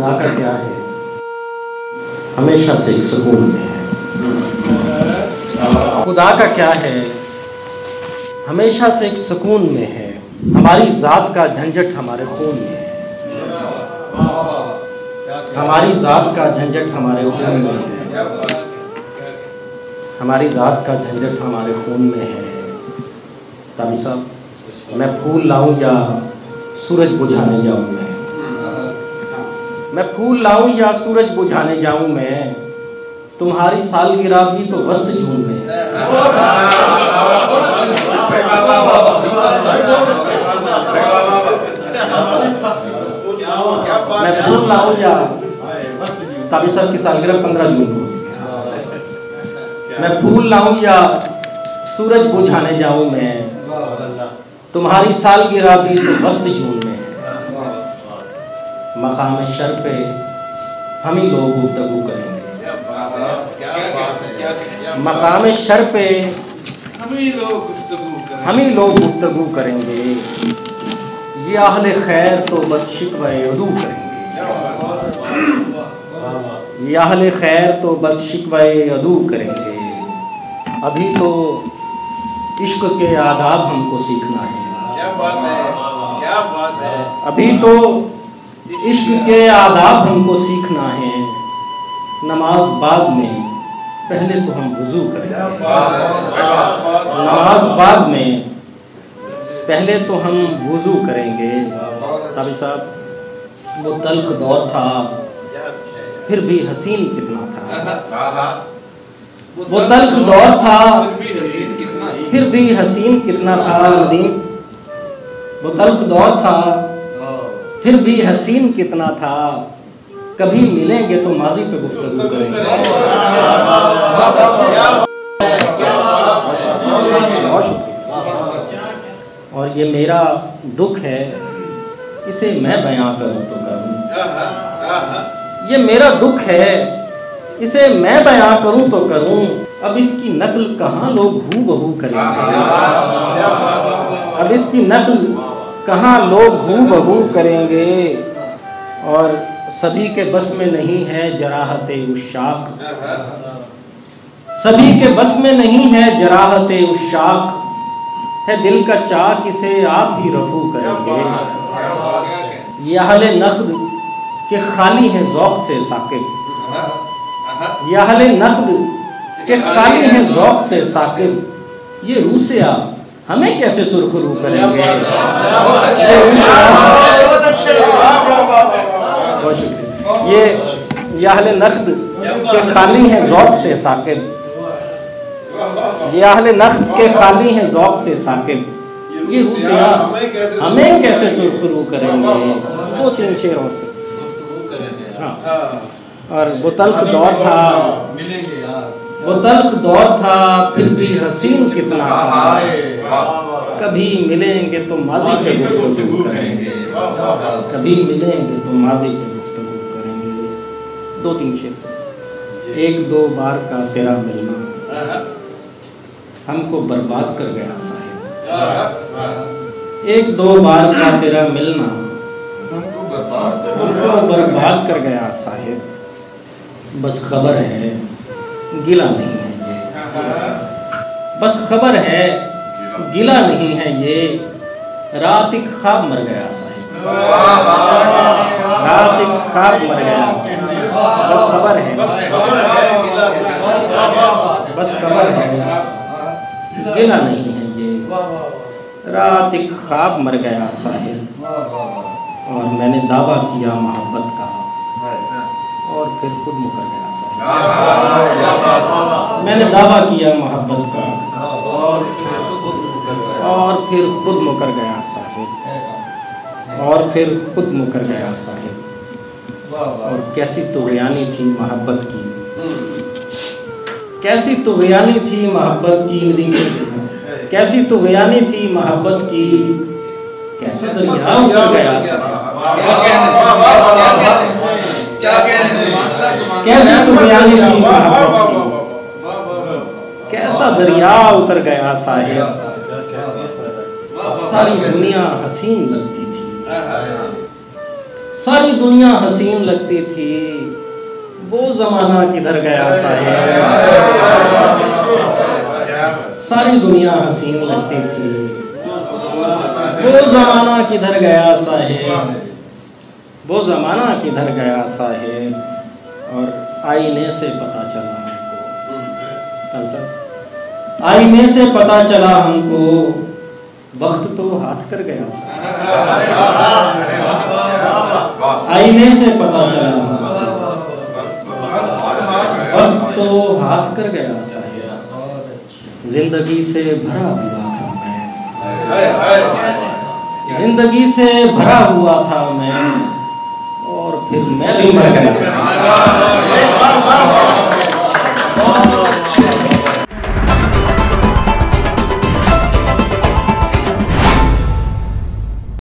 खुदा का क्या है, हमेशा से एक सुकून में है। खुदा का क्या है, हमेशा से एक सुकून में है। हमारी ज़ात का झंझट हमारे खून में है। हमारी ज़ात का झंझट हमारे खून में है। हमारी ज़ात का झंझट हमारे खून में है। ताबी साहब, मैं फूल लाऊं या सूरज बुझाने जाऊं मैं फूल लाऊं या सूरज बुझाने जाऊं मैं, तुम्हारी सालगिरह भी तो वस्त जून में है। मैं फूल लाऊं या ताबी साहब की सालगिरह 15 जून को। मैं फूल लाऊं या सूरज बुझाने जाऊं मैं, तुम्हारी सालगिरह भी तो वस्त जून में है। मकाम शर पे हम ही लोग गुफ्तगू करेंगे। मकाम शर पे हम ही लोग गुफ्तगू करेंगे। ये अहले खैर तो बस शिकवे अदू करेंगे। ये अहले खैर तो बस शिकवे अदू करेंगे। अभी तो इश्क के आदाब हमको सीखना है। क्या बात है, क्या बात है। अभी तो इश्क के आदाब हमको सीखना है। नमाज बाद में, पहले तो हम वुज़ू करेंगे। नमाज बाद में, पहले तो हम वुज़ू करेंगे। ताबी साहब, वो तल्ख दौर था, फिर भी हसीन कितना था। वो तल्ख दौर था, फिर भी हसीन कितना था। नदीम, वो तल्ख दौर था, फिर भी हसीन कितना था। कभी मिलेंगे तो माजी पे गुफ्तगू करेंगे। और ये मेरा दुख है, इसे मैं बयां करूं तो करूं। ये मेरा दुख है, इसे मैं बयां करूं तो करूं। अब इसकी नकल कहाँ लोग हूबहू करेंगे। अब इसकी नकल कहाँ लोग हूबहू करेंगे। और सभी के बस में नहीं है जराहते उशाक। सभी के बस में नहीं है जराहते उशाक। है दिल का चाक, इसे आप भी रफू करेंगे। ये अहले नख्द के खाली हैं ज़ौक़ से साकिब। ये अहले नख्द के खाली हैं ज़ौक़ से साकिब। ये रूसिया हमें कैसे सुरखरू करेंगे। बहुत शुक्रिया। ये अहले नख्द के खाली हैं ज़ौक़ से साकिब। ये अहले नख्द के खाली हैं ज़ौक़ से साकिब। ये रूसिया हमें कैसे सुरखरू करेंगे। वो 3 शेरों से। हाँ, और वो तल्ख दौर था, वो तल्ख दौर था, फिर भी हसीन कितना था। कभी मिलेंगे तो माजी पे गुफ्तगू करेंगे। कभी मिलेंगे तो माजी पे गुफ्तगू करेंगे। 2-3 शेर से। 1-2 बार का तेरा मिलना हमको बर्बाद कर गया साहिब। 1-2 बार का तेरा मिलना हमको बर्बाद कर गया साहिब। बस खबर है, गिला नहीं है ये। बस खबर है, गिला नहीं है ये। रात एक ख्वाब मर गया साहिब। रात एक ख्वाब मर गया। बस खबर है, बस खबर है, गिला नहीं है ये। रात एक ख्वाब मर गया साहिब। और मैंने दावा किया मोहब्बत का, और फिर खुद मुकर गया साहिब। मैंने दावा किया मोहब्बत का, और फिर खुद मुकर गया साहिब। और फिर खुद मुकर गया साहिब। और कैसी तुग़यानी थी मोहब्बत की, कैसी तुग़यानी थी मोहब्बत की। कैसी तुग़यानी थी मोहब्बत की, कैसे दरिया उतर गया साहिब। कैसी तुग़यानी थी मोहब्बत की, कैसा दरिया उतर गया साहिब। सारी दुनिया हसीन लगती थी, सारी दुनिया हसीन लगती थी, वो जमाना किधर गया साहिब। सारी दुनिया हसीन लगती थी, वो जमाना किधर गया साहिब, वो जमाना किधर गया साहिब। और आईने से पता चला हमको, आईने से पता चला हमको, वक्त तो हाथ कर गया साहिब। आईने से पता चला वक्त तो हाथ कर गया साहिब। जिंदगी से भरा हुआ था मैं, जिंदगी से भरा हुआ था मैं, और फिर मैं भी मर गया।